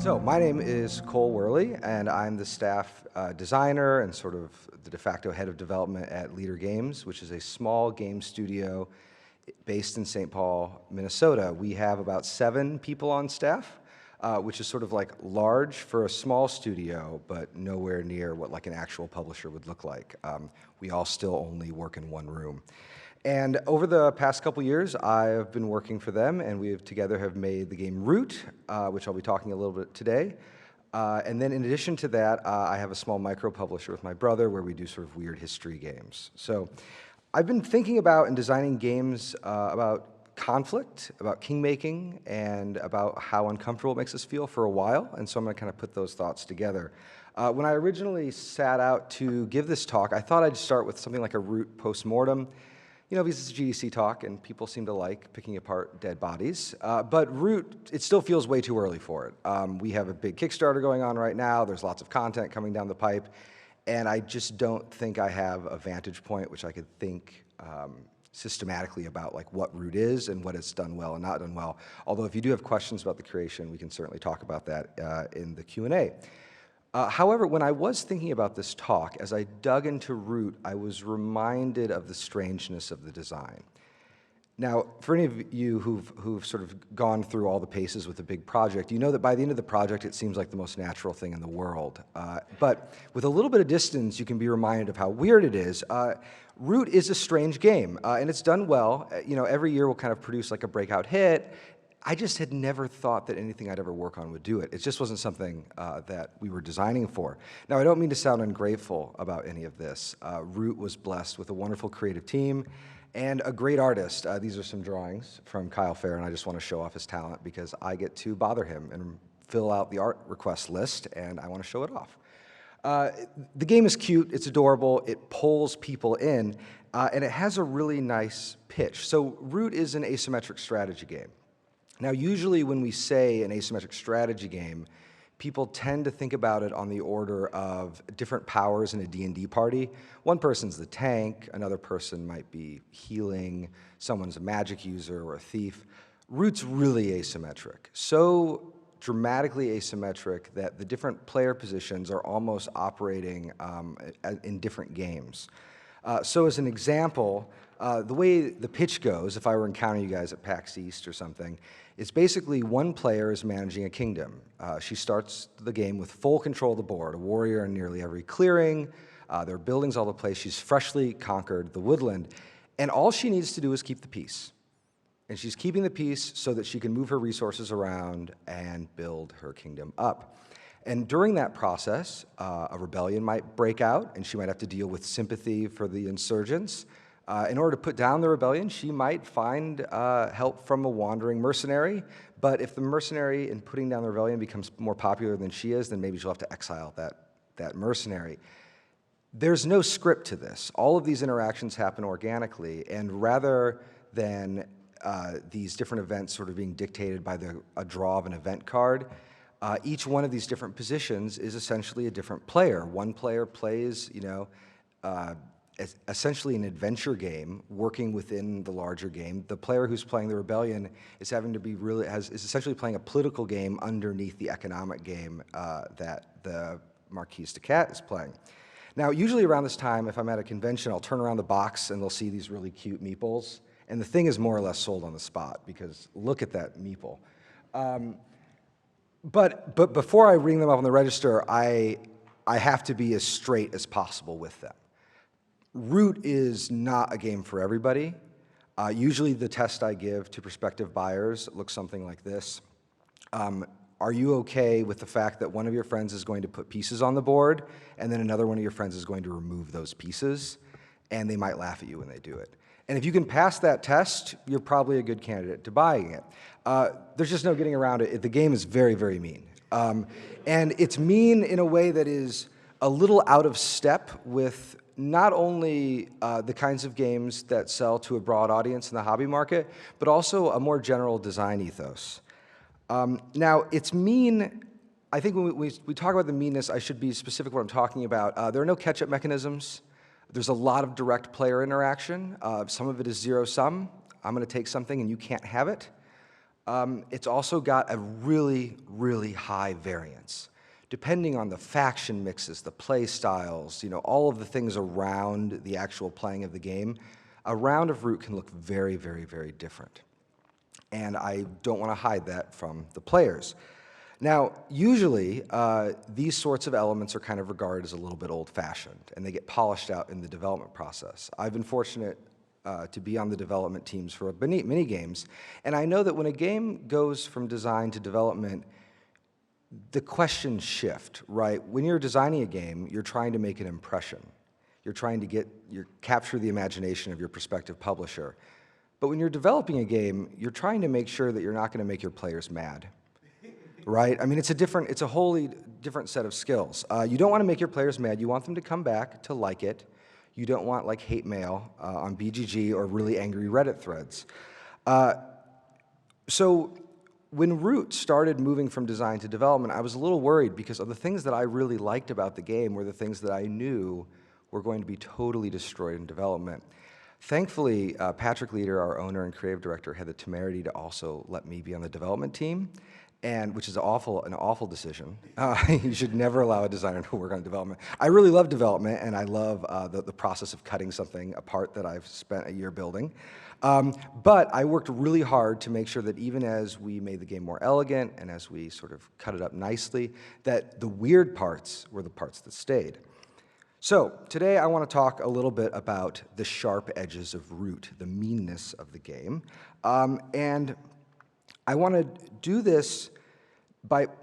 So my name is Cole Wehrle, and I'm the staff designer and sort of the de facto head of development at Leader Games, which is a small game studio based in St. Paul, Minnesota. We have about 7 people on staff, which is sort of like large for a small studio, but nowhere near what like an actual publisher would look like. We all still only work in one room. And over the past couple years, I've been working for them, and we together have made the game Root, which I'll be talking a little bit today. And then in addition to that, I have a small micro publisher with my brother where we do sort of weird history games. So I've been thinking about and designing games about conflict, about king-making, and about how uncomfortable it makes us feel for a while, and so I'm going to kind of put those thoughts together. When I originally sat out to give this talk, I thought I'd start with something like a Root postmortem. You know, because it's a GDC talk, and people seem to like picking apart dead bodies. But Root, it still feels way too early for it. We have a big Kickstarter going on right now. There's lots of content coming down the pipe. And I just don't think I have a vantage point which I could think systematically about like what Root is and what it's done well and not done well. Although if you do have questions about the creation, we can certainly talk about that in the Q&A. However, when I was thinking about this talk, as I dug into Root, I was reminded of the strangeness of the design. Now, for any of you who've sort of gone through all the paces with a big project, you know that by the end of the project, it seems like the most natural thing in the world. But with a little bit of distance, you can be reminded of how weird it is. Root is a strange game, and it's done well. You know, every year we'll kind of produce like a breakout hit. I just had never thought that anything I'd ever work on would do it. It just wasn't something that we were designing for. Now, I don't mean to sound ungrateful about any of this. Root was blessed with a wonderful creative team and a great artist. These are some drawings from Kyle Fair, and I just want to show off his talent because I get to bother him and fill out the art request list, and I want to show it off. The game is cute, it's adorable, it pulls people in, and it has a really nice pitch. So Root is an asymmetric strategy game. Now, usually when we say an asymmetric strategy game, people tend to think about it on the order of different powers in a D&D party. One person's the tank, another person might be healing, someone's a magic user or a thief. Root's really asymmetric, so dramatically asymmetric that the different player positions are almost operating in different games. So as an example, the way the pitch goes, if I were encountering you guys at PAX East or something, is basically one player is managing a kingdom. She starts the game with full control of the board, a warrior in nearly every clearing. There are buildings all over the place. She's freshly conquered the woodland. And all she needs to do is keep the peace. And she's keeping the peace so that she can move her resources around and build her kingdom up. And during that process, a rebellion might break out, and she might have to deal with sympathy for the insurgents. In order to put down the rebellion, she might find help from a wandering mercenary, but if the mercenary in putting down the rebellion becomes more popular than she is, then maybe she'll have to exile that mercenary. There's no script to this. All of these interactions happen organically, and rather than these different events sort of being dictated by a draw of an event card, each one of these different positions is essentially a different player. One player plays, you know, essentially an adventure game working within the larger game. The player who's playing the rebellion is having to be is essentially playing a political game underneath the economic game that the Marquise de Cat is playing. Now, usually around this time, if I'm at a convention, I'll turn around the box and they'll see these really cute meeples, and the thing is more or less sold on the spot because look at that meeple. But before I ring them up on the register, I have to be as straight as possible with them. Root is not a game for everybody. Usually the test I give to prospective buyers looks something like this. Are you okay with the fact that one of your friends is going to put pieces on the board and then another one of your friends is going to remove those pieces? And they might laugh at you when they do it. And if you can pass that test, you're probably a good candidate to buying it. There's just no getting around it. The game is very, very mean. And it's mean in a way that is a little out of step with not only the kinds of games that sell to a broad audience in the hobby market, but also a more general design ethos. Now, it's mean. I think when we talk about the meanness, I should be specific what I'm talking about. There are no catch-up mechanisms. There's a lot of direct player interaction. Some of it is zero-sum. I'm going to take something and you can't have it. It's also got a really, really high variance. Depending on the faction mixes, the play styles, all of the things around the actual playing of the game, a round of Root can look very, very, very different. And I don't want to hide that from the players. Now, usually, these sorts of elements are kind of regarded as a little bit old-fashioned, and they get polished out in the development process. I've been fortunate to be on the development teams for many games, and I know that when a game goes from design to development, the questions shift, right? When you're designing a game, you're trying to make an impression. You're trying to capture the imagination of your prospective publisher. But when you're developing a game, you're trying to make sure that you're not going to make your players mad, right? I mean, it's a wholly different set of skills. You don't want to make your players mad. You want them to come back to like it. You don't want like hate mail on BGG or really angry Reddit threads. So when Root started moving from design to development, I was a little worried because of the things that I really liked about the game were the things that I knew were going to be totally destroyed in development. Thankfully, Patrick Leader, our owner and creative director, had the temerity to also let me be on the development team, which is an awful decision. You should never allow a designer to work on development. I really love development, and I love the process of cutting something apart that I've spent a year building. But I worked really hard to make sure that even as we made the game more elegant and as we sort of cut it up nicely, that the weird parts were the parts that stayed. So today I want to talk a little bit about the sharp edges of Root, the meanness of the game. And I want to do this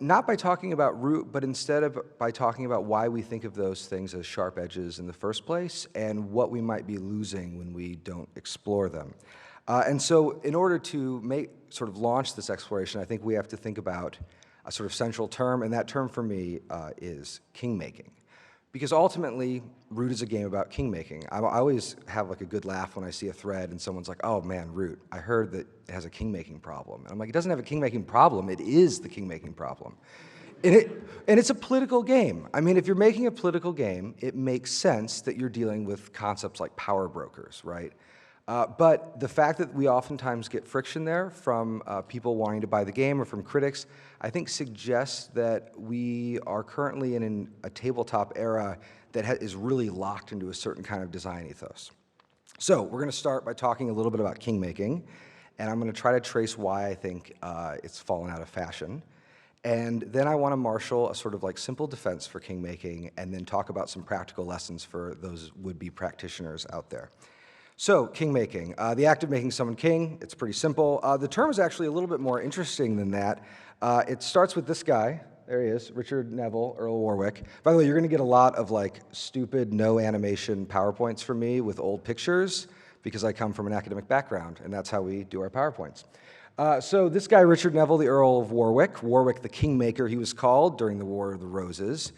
not by talking about Root, but instead by talking about why we think of those things as sharp edges in the first place and what we might be losing when we don't explore them. And so in order to launch this exploration, I think we have to think about a sort of central term, and that term for me is KingMaking. Because ultimately, Root is a game about king-making. I always have like a good laugh when I see a thread and someone's like, oh man, Root, I heard that it has a king-making problem. And I'm like, it doesn't have a king-making problem, it is the king-making problem. And it's a political game. I mean, if you're making a political game, it makes sense that you're dealing with concepts like power brokers, right? But the fact that we oftentimes get friction there from people wanting to buy the game or from critics, I think suggests that we are currently in a tabletop era that is really locked into a certain kind of design ethos. So we're going to start by talking a little bit about king-making, and I'm going to try to trace why I think it's fallen out of fashion. And then I want to marshal a sort of like simple defense for king-making and then talk about some practical lessons for those would-be practitioners out there. So, king-making, the act of making someone king, it's pretty simple. The term is actually a little bit more interesting than that. It starts with this guy. There he is, Richard Neville, Earl of Warwick. By the way, you're going to get a lot of like stupid, no animation PowerPoints from me with old pictures because I come from an academic background, and that's how we do our PowerPoints. So this guy, Richard Neville, the Earl of Warwick, Warwick the Kingmaker, he was called during the War of the Roses.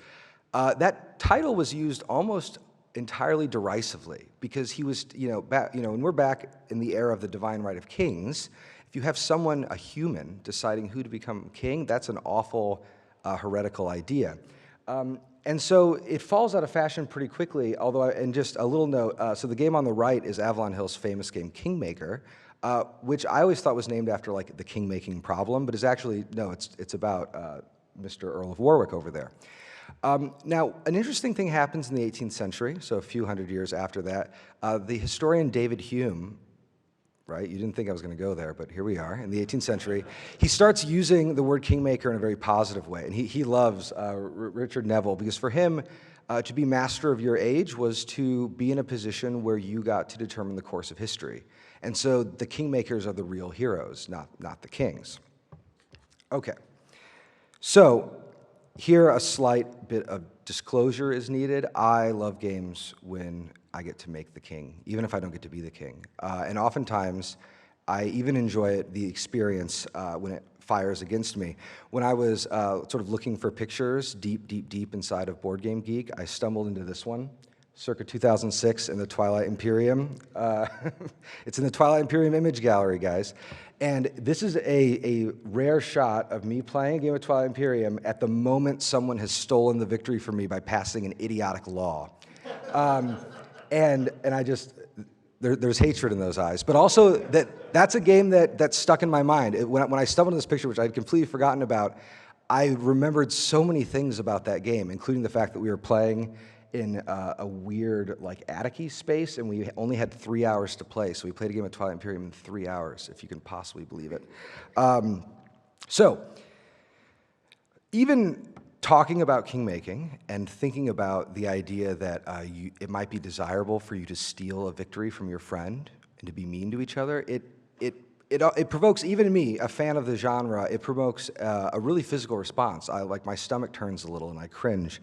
That title was used almost entirely derisively because he was, when we're back in the era of the divine right of kings, if you have someone, a human, deciding who to become king, that's an awful heretical idea. And so it falls out of fashion pretty quickly, although, and just a little note, so the game on the right is Avalon Hill's famous game Kingmaker, which I always thought was named after like the king-making problem, but is actually, no, it's about Mr. Earl of Warwick over there. Now, an interesting thing happens in the 18th century, so a few hundred years after that. The historian David Hume, right, you didn't think I was going to go there, but here we are, in the 18th century, he starts using the word kingmaker in a very positive way, and he loves Richard Neville, because for him, to be master of your age was to be in a position where you got to determine the course of history. And so the kingmakers are the real heroes, not the kings. Okay, so here, a slight bit of disclosure is needed. I love games when I get to make the king, even if I don't get to be the king. And oftentimes, I even enjoy the experience when it fires against me. When I was sort of looking for pictures deep inside of Board Game Geek, I stumbled into this one, circa 2006 in the Twilight Imperium. It's in the Twilight Imperium image gallery, guys. And this is a rare shot of me playing a game of Twilight Imperium at the moment someone has stolen the victory from me by passing an idiotic law. And this there's hatred in those eyes, but also that's a game that stuck in my mind. When I stumbled on this picture, which I'd completely forgotten about, I remembered so many things about that game, including the fact that we were playing in a weird, like, attic-y space, and we only had 3 hours to play, so we played a game of Twilight Imperium in 3 hours, if you can possibly believe it. So, even talking about KingMaking and thinking about the idea that it might be desirable for you to steal a victory from your friend and to be mean to each other, it provokes, even me, a fan of the genre, it provokes a really physical response. Like, my stomach turns a little and I cringe.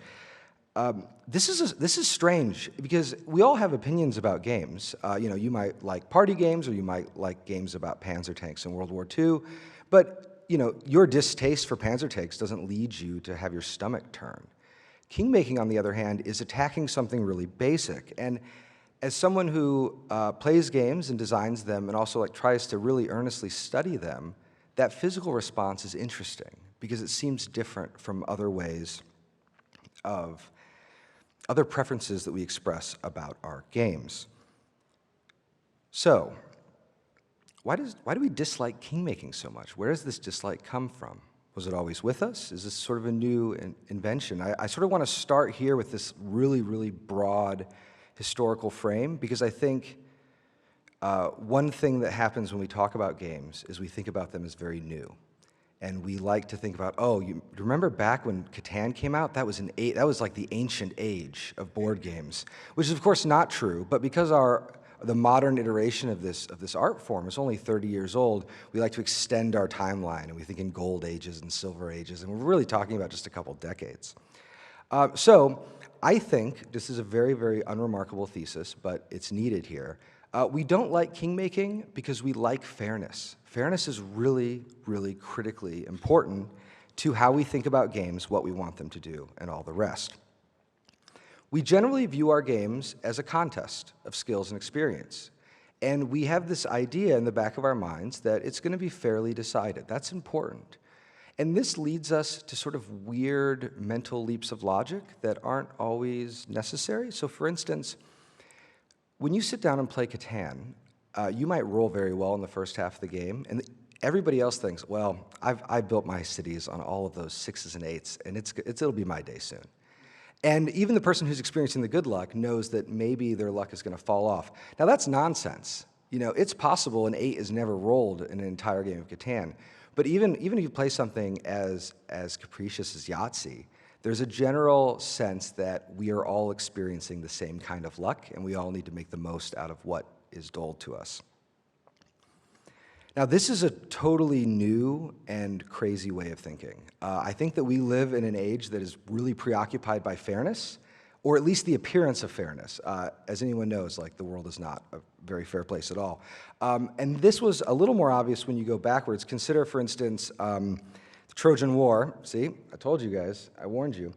This is strange because we all have opinions about games. You might like party games, or you might like games about panzer tanks in World War II, but your distaste for panzer tanks doesn't lead you to have your stomach turn. KingMaking, on the other hand, is attacking something really basic. And as someone who plays games and designs them and also tries to really earnestly study them, that physical response is interesting because it seems different from other ways of other preferences that we express about our games. So, why do we dislike KingMaking so much? Where does this dislike come from? Was it always with us? Is this sort of a new invention? I sort of want to start here with this really, really broad historical frame, because I think one thing that happens when we talk about games is we think about them as very new. And we like to think about, oh, you remember back when Catan came out? That was like the ancient age of board games, which is of course not true. But because the modern iteration of this art form is only 30 years old, we like to extend our timeline, and we think in gold ages and silver ages, and we're really talking about just a couple decades. So I think this is a very, very unremarkable thesis, but it's needed here. We don't like KingMaking because we like fairness. Fairness is really, really critically important to how we think about games, what we want them to do, and all the rest. We generally view our games as a contest of skills and experience. And we have this idea in the back of our minds that it's going to be fairly decided. That's important. And this leads us to sort of weird mental leaps of logic that aren't always necessary. So for instance, when you sit down and play Catan, you might roll very well in the first half of the game, and everybody else thinks, well, I've built my cities on all of those 6s and 8s, and it'll be my day soon. And even the person who's experiencing the good luck knows that maybe their luck is going to fall off. Now, that's nonsense. It's possible an 8 is never rolled in an entire game of Catan. But even if you play something as capricious as Yahtzee, there's a general sense that we are all experiencing the same kind of luck, and we all need to make the most out of what is doled to us. Now, this is a totally new and crazy way of thinking. I think that we live in an age that is really preoccupied by fairness, or at least the appearance of fairness. As anyone knows, the world is not a very fair place at all. And this was a little more obvious when you go backwards. Consider, for instance, the Trojan War. See, I told you guys, I warned you.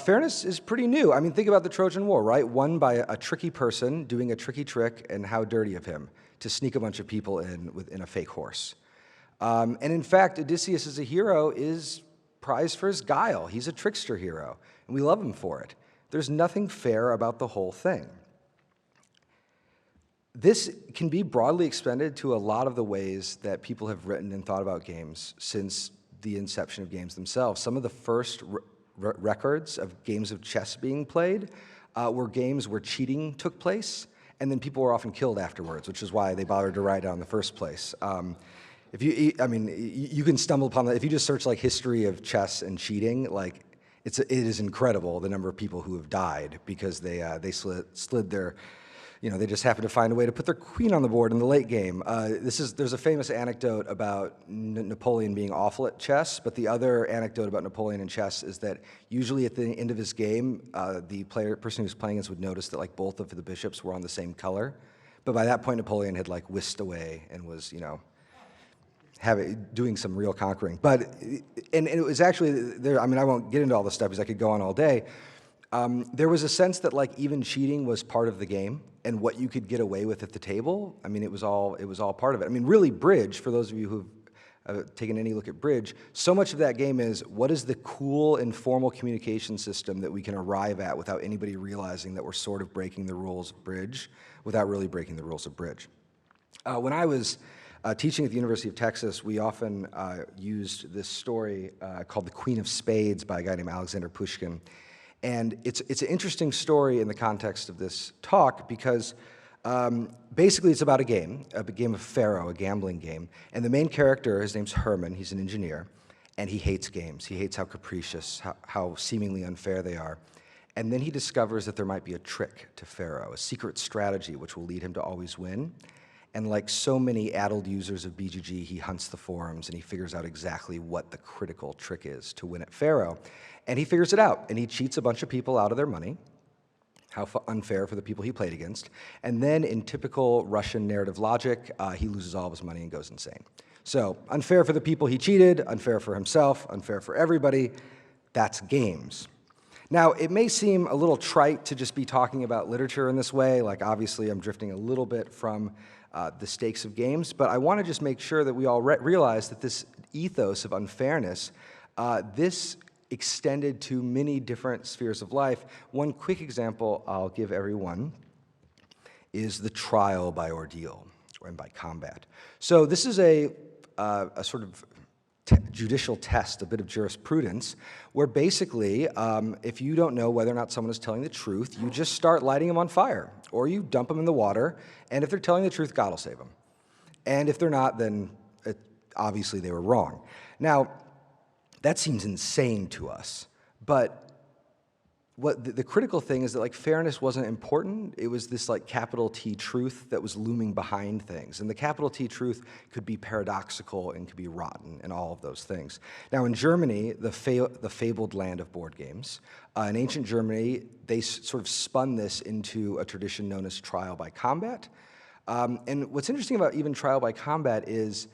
Fairness is pretty new. I mean, think about the Trojan War, right? Won by a tricky person doing a tricky trick, and how dirty of him to sneak a bunch of people in a fake horse. And in fact, Odysseus as a hero is prized for his guile. He's a trickster hero, and we love him for it. There's nothing fair about the whole thing. This can be broadly extended to a lot of the ways that people have written and thought about games since the inception of games themselves. Some of the first records of games of chess being played were games where cheating took place, and then people were often killed afterwards, which is why they bothered to write it in the first place. You can stumble upon that. If you just search history of chess and cheating, it is incredible the number of people who have died because they slid their, they just happened to find a way to put their queen on the board in the late game. There's a famous anecdote about Napoleon being awful at chess, but the other anecdote about Napoleon in chess is that usually at the end of his game, the person who's playing this would notice that both of the bishops were on the same color, but by that point Napoleon had whisked away and was doing some real conquering. But and it was actually there. I mean, I won't get into all this stuff because I could go on all day. There was a sense that even cheating was part of the game, and what you could get away with at the table. I mean, it was all part of it. I mean, really, bridge, for those of you who've taken any look at bridge, so much of that game is what is the cool, informal communication system that we can arrive at without anybody realizing that we're sort of breaking the rules of bridge without really breaking the rules of bridge. When I was teaching at the University of Texas, we often used this story called The Queen of Spades by a guy named Alexander Pushkin. And it's an interesting story in the context of this talk because basically it's about a game of Pharaoh, a gambling game. And the main character, his name's Herman, he's an engineer, and he hates games. He hates how capricious, how seemingly unfair they are. And then he discovers that there might be a trick to Pharaoh, a secret strategy which will lead him to always win. And like so many addled users of BGG, he hunts the forums and he figures out exactly what the critical trick is to win at Pharaoh. And he figures it out, and he cheats a bunch of people out of their money. How unfair for the people he played against. And then in typical Russian narrative logic, he loses all of his money and goes insane. So unfair for the people he cheated, unfair for himself, unfair for everybody. That's games. Now, it may seem a little trite to just be talking about literature in this way. Like, obviously, I'm drifting a little bit from the stakes of games, but I want to just make sure that we all realize that this ethos of unfairness, this extended to many different spheres of life. One quick example I'll give everyone is the trial by ordeal, and by combat. So this is a sort of judicial test, a bit of jurisprudence, where basically, if you don't know whether or not someone is telling the truth, you just start lighting them on fire, or you dump them in the water, and if they're telling the truth, God will save them. And if they're not, then obviously they were wrong. Now, that seems insane to us, but what the critical thing is that like fairness wasn't important. It was this like capital T truth that was looming behind things. And the capital T truth could be paradoxical and could be rotten and all of those things. Now in Germany, the fabled land of board games, in ancient Germany, they sort of spun this into a tradition known as trial by combat. And what's interesting about even trial by combat is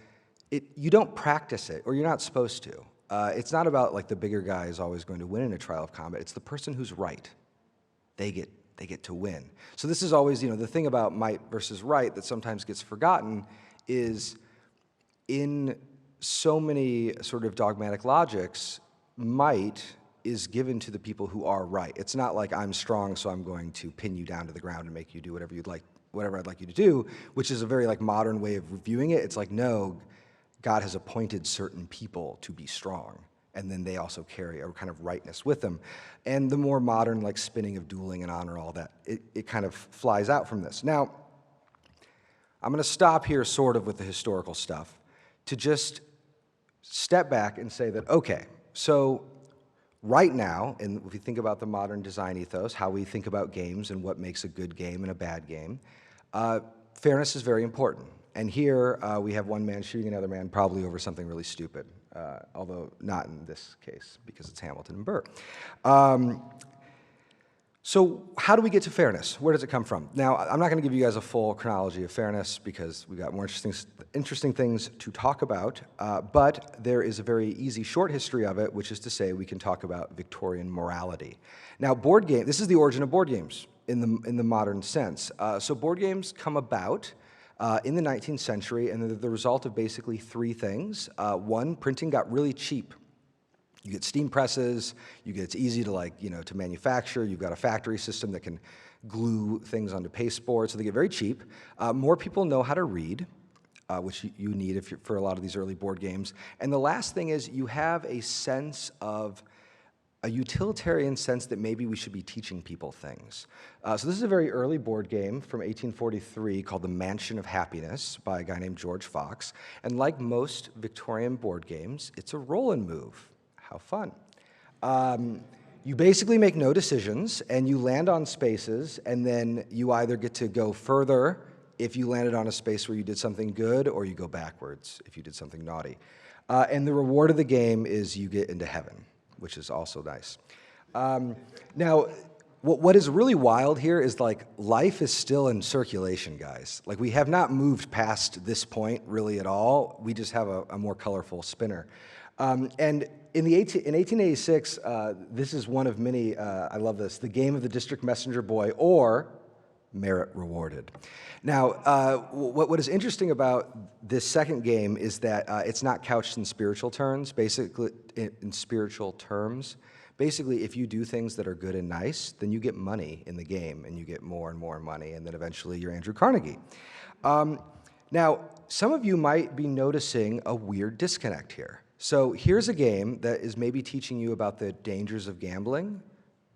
you don't practice it, or you're not supposed to. It's not about like the bigger guy is always going to win in a trial of combat. It's the person who's right. They get to win. So this is always, the thing about might versus right that sometimes gets forgotten is in so many sort of dogmatic logics, might is given to the people who are right. It's not like I'm strong, so I'm going to pin you down to the ground and make you do whatever I'd like you to do, which is a very like modern way of viewing it. It's like, no, God has appointed certain people to be strong, and then they also carry a kind of rightness with them. And the more modern like spinning of dueling and honor, all that, it kind of flies out from this. Now, I'm going to stop here sort of with the historical stuff to just step back and say that, okay, so right now, and if you think about the modern design ethos, how we think about games and what makes a good game and a bad game, fairness is very important. And here we have one man shooting another man probably over something really stupid, although not in this case because it's Hamilton and Burr. So how do we get to fairness? Where does it come from? Now, I'm not going to give you guys a full chronology of fairness because we've got more interesting things to talk about, but there is a very easy short history of it, which is to say we can talk about Victorian morality. Now, this is the origin of board games in the modern sense. So board games come about in the 19th century, and they're the result of basically three things. One, printing got really cheap. You get steam presses, it's easy to to manufacture, you've got a factory system that can glue things onto pasteboard, so they get very cheap. More people know how to read, which you need for a lot of these early board games. And the last thing is you have a sense of a utilitarian sense that maybe we should be teaching people things. So this is a very early board game from 1843 called The Mansion of Happiness by a guy named George Fox. And like most Victorian board games, it's a roll and move. How fun. You basically make no decisions, and you land on spaces, and then you either get to go further if you landed on a space where you did something good, or you go backwards if you did something naughty. And the reward of the game is you get into heaven, which is also nice. Now, what is really wild here is like life is still in circulation, guys. Like we have not moved past this point really at all. We just have a more colorful spinner. And in 1886, this is one of many, I love this, the game of the district messenger boy, or merit rewarded. Now, what is interesting about this second game is that it's not couched in spiritual terms. Basically, Basically, if you do things that are good and nice, then you get money in the game, and you get more and more money, and then eventually you're Andrew Carnegie. Now, some of you might be noticing a weird disconnect here. So here's a game that is maybe teaching you about the dangers of gambling,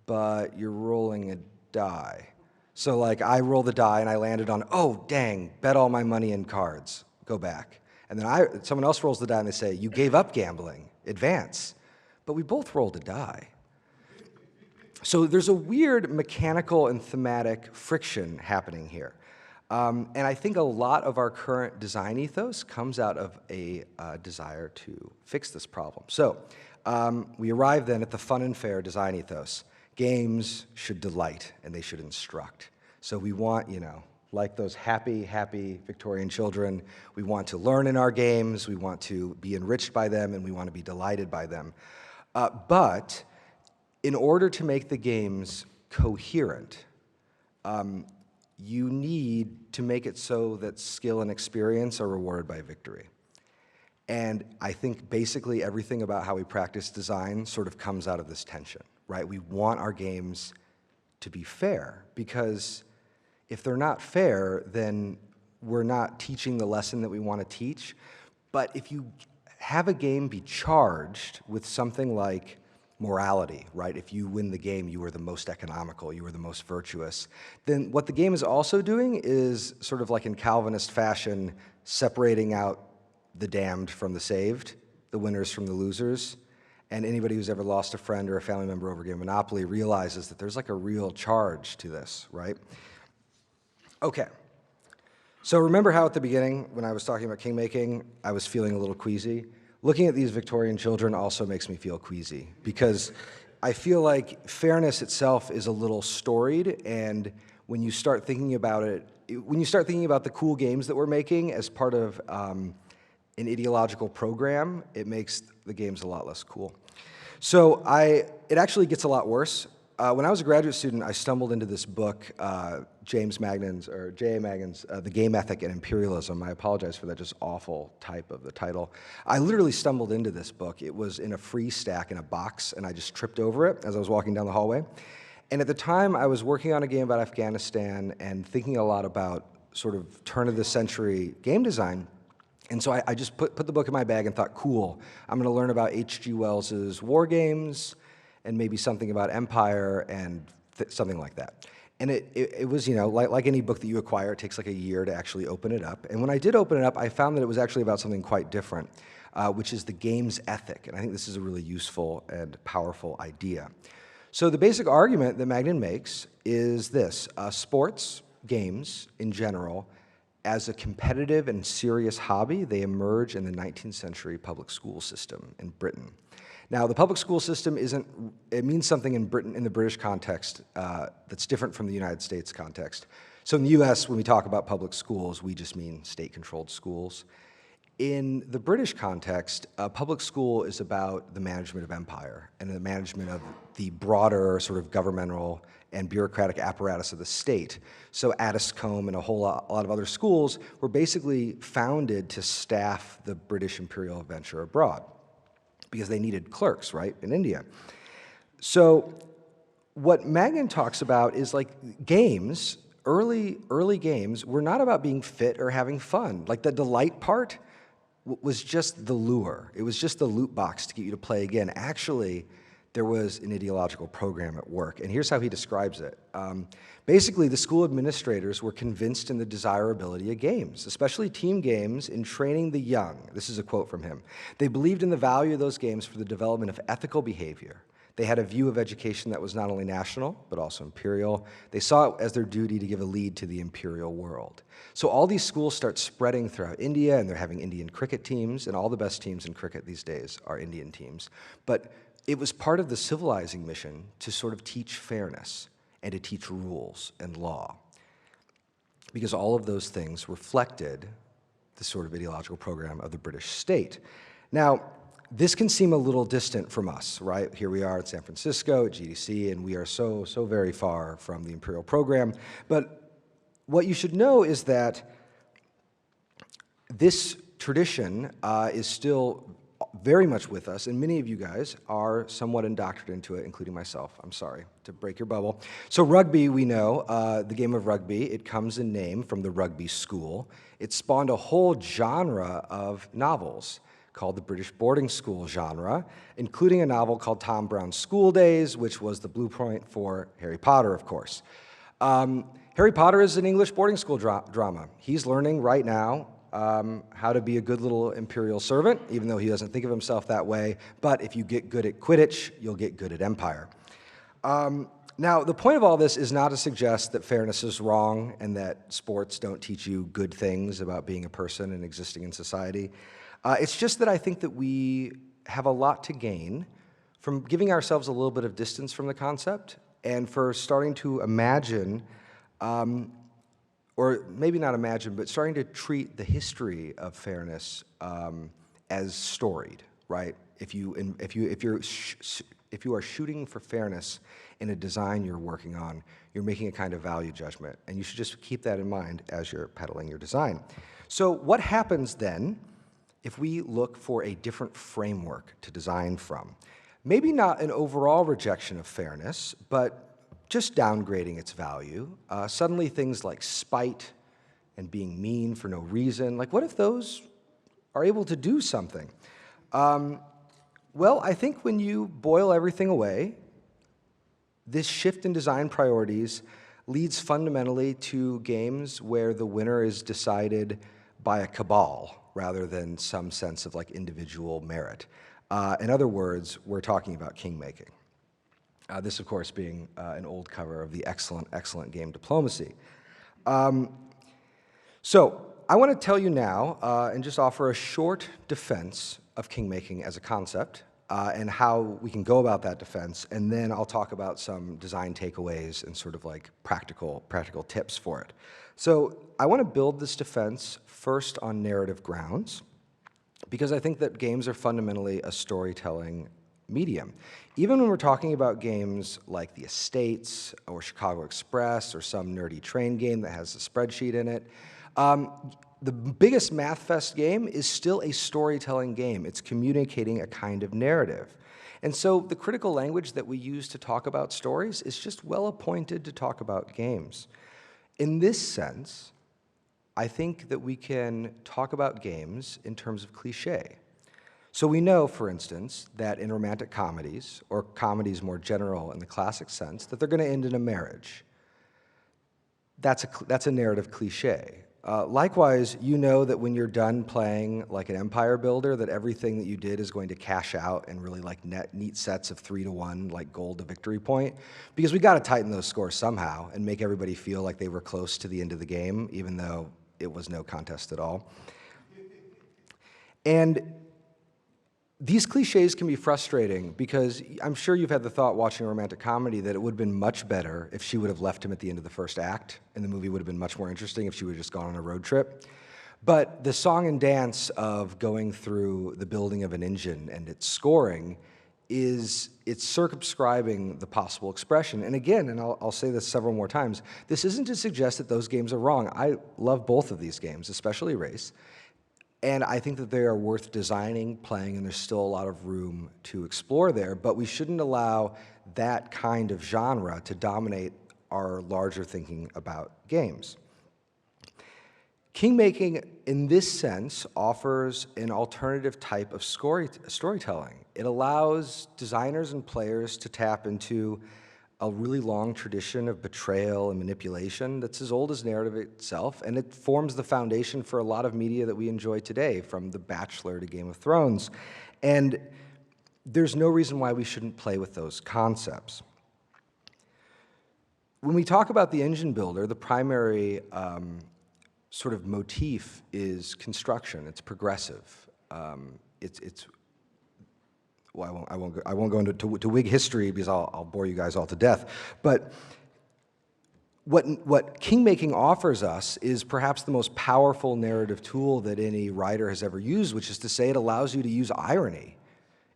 but you're rolling a die. So like I roll the die and I landed on, oh dang, bet all my money in cards, go back. And then someone else rolls the die and they say, you gave up gambling, advance. But we both rolled a die. So there's a weird mechanical and thematic friction happening here. And I think a lot of our current design ethos comes out of a desire to fix this problem. So we arrive then at the fun and fair design ethos. Games should delight and they should instruct. So we want, like those happy Victorian children, we want to learn in our games, we want to be enriched by them, and we want to be delighted by them. But in order to make the games coherent, you need to make it so that skill and experience are rewarded by victory. And I think basically everything about how we practice design sort of comes out of this tension, right? We want our games to be fair, because if they're not fair, then we're not teaching the lesson that we want to teach. But if you have a game be charged with something like morality, right? If you win the game, you are the most economical, you are the most virtuous. Then what the game is also doing is sort of like in Calvinist fashion, separating out the damned from the saved, the winners from the losers. And anybody who's ever lost a friend or a family member over a game of Monopoly realizes that there's like a real charge to this, right? Okay. So remember how at the beginning, when I was talking about KingMaking, I was feeling a little queasy? Looking at these Victorian children also makes me feel queasy, because I feel like fairness itself is a little storied, and when you start thinking about it, when you start thinking about the cool games that we're making as part of an ideological program, it makes the games a lot less cool. So it actually gets a lot worse. When I was a graduate student, I stumbled into this book, J.A. Magnan's, The Game Ethic and Imperialism. I apologize for that just awful type of the title. I literally stumbled into this book. It was in a free stack in a box, and I just tripped over it as I was walking down the hallway. And at the time, I was working on a game about Afghanistan and thinking a lot about sort of turn-of-the-century game design. And so I just put the book in my bag and thought, cool, I'm going to learn about H.G. Wells's war games, and maybe something about empire and something like that. And it was, like any book that you acquire, it takes like a year to actually open it up. And when I did open it up, I found that it was actually about something quite different, which is the game's ethic. And I think this is a really useful and powerful idea. So the basic argument that Magnan makes is this: sports, games in general, as a competitive and serious hobby, they emerge in the 19th century public school system in Britain. Now, the public school system it means something in Britain, in the British context, that's different from the United States context. So in the US, when we talk about public schools, we just mean state-controlled schools. In the British context, a public school is about the management of empire and the management of the broader sort of governmental and bureaucratic apparatus of the state. So Addiscombe and a lot of other schools were basically founded to staff the British imperial venture abroad, because they needed clerks, right, in India. So what Magnan talks about is like games, early games, were not about being fit or having fun. Like the delight part was just the lure. It was just the loot box to get you to play again. Actually, there was an ideological program at work, and here's how he describes it. Basically, the school administrators were convinced in the desirability of games, especially team games, in training the young. This is a quote from him. They believed in the value of those games for the development of ethical behavior. They had a view of education that was not only national, but also imperial. They saw it as their duty to give a lead to the imperial world. So all these schools start spreading throughout India, and they're having Indian cricket teams, and all the best teams in cricket these days are Indian teams. But it was part of the civilizing mission to sort of teach fairness and to teach rules and law, because all of those things reflected the sort of ideological program of the British state. Now, this can seem a little distant from us, right? Here we are in San Francisco at GDC, and we are so very far from the imperial program. But what you should know is that this tradition is still very much with us, and many of you guys are somewhat indoctrinated into it, including myself. I'm sorry to break your bubble. So rugby, we know, the game of rugby, it comes in name from the rugby school. It spawned a whole genre of novels called the British boarding school genre, including a novel called Tom Brown's School Days, which was the blueprint for Harry Potter, of course. Harry Potter is an English boarding school drama. He's learning right now how to be a good little imperial servant, even though he doesn't think of himself that way. But if you get good at Quidditch, you'll get good at Empire. Now, the point of all this is not to suggest that fairness is wrong and that sports don't teach you good things about being a person and existing in society. It's just that I think that we have a lot to gain from giving ourselves a little bit of distance from the concept and for starting to imagine, or maybe not imagine, but starting to treat the history of fairness as storied, right? If you are shooting for fairness in a design you're working on, you're making a kind of value judgment, and you should just keep that in mind as you're peddling your design. So what happens then if we look for a different framework to design from? Maybe not an overall rejection of fairness, but just downgrading its value. Suddenly things like spite and being mean for no reason, like what if those are able to do something? Well, I think when you boil everything away, this shift in design priorities leads fundamentally to games where the winner is decided by a cabal rather than some sense of like individual merit. In other words, we're talking about KingMaking. This, of course, being an old cover of the excellent game Diplomacy. So I want to tell you now and just offer a short defense of KingMaking as a concept and how we can go about that defense, and then I'll talk about some design takeaways and sort of like practical tips for it. So I want to build this defense first on narrative grounds, because I think that games are fundamentally a storytelling medium. Even when we're talking about games like The Estates or Chicago Express or some nerdy train game that has a spreadsheet in it, the biggest math fest game is still a storytelling game. It's communicating a kind of narrative. And so the critical language that we use to talk about stories is just well appointed to talk about games. In this sense, I think that we can talk about games in terms of cliché. So we know, for instance, that in romantic comedies, or comedies more general in the classic sense, that they're going to end in a marriage. That's a narrative cliché. Likewise, you know that when you're done playing like an empire builder, that everything that you did is going to cash out in really like neat sets of 3-to-1, like gold to victory point, because we got to tighten those scores somehow and make everybody feel like they were close to the end of the game, even though it was no contest at all. And these cliches can be frustrating because I'm sure you've had the thought watching a romantic comedy that it would have been much better if she would have left him at the end of the first act, and the movie would have been much more interesting if she would have just gone on a road trip. But the song and dance of going through the building of an engine and its scoring it's circumscribing the possible expression. And again, and I'll say this several more times, this isn't to suggest that those games are wrong. I love both of these games, especially Race. And I think that they are worth designing, playing, and there's still a lot of room to explore there, but we shouldn't allow that kind of genre to dominate our larger thinking about games. KingMaking, in this sense, offers an alternative type of storytelling. It allows designers and players to tap into a really long tradition of betrayal and manipulation that's as old as narrative itself, and it forms the foundation for a lot of media that we enjoy today, from The Bachelor to Game of Thrones. And there's no reason why we shouldn't play with those concepts. When we talk about the engine builder, the primary sort of motif is construction. It's progressive. Well, I won't go into Whig history because I'll bore you guys all to death. But what KingMaking offers us is perhaps the most powerful narrative tool that any writer has ever used, which is to say it allows you to use irony.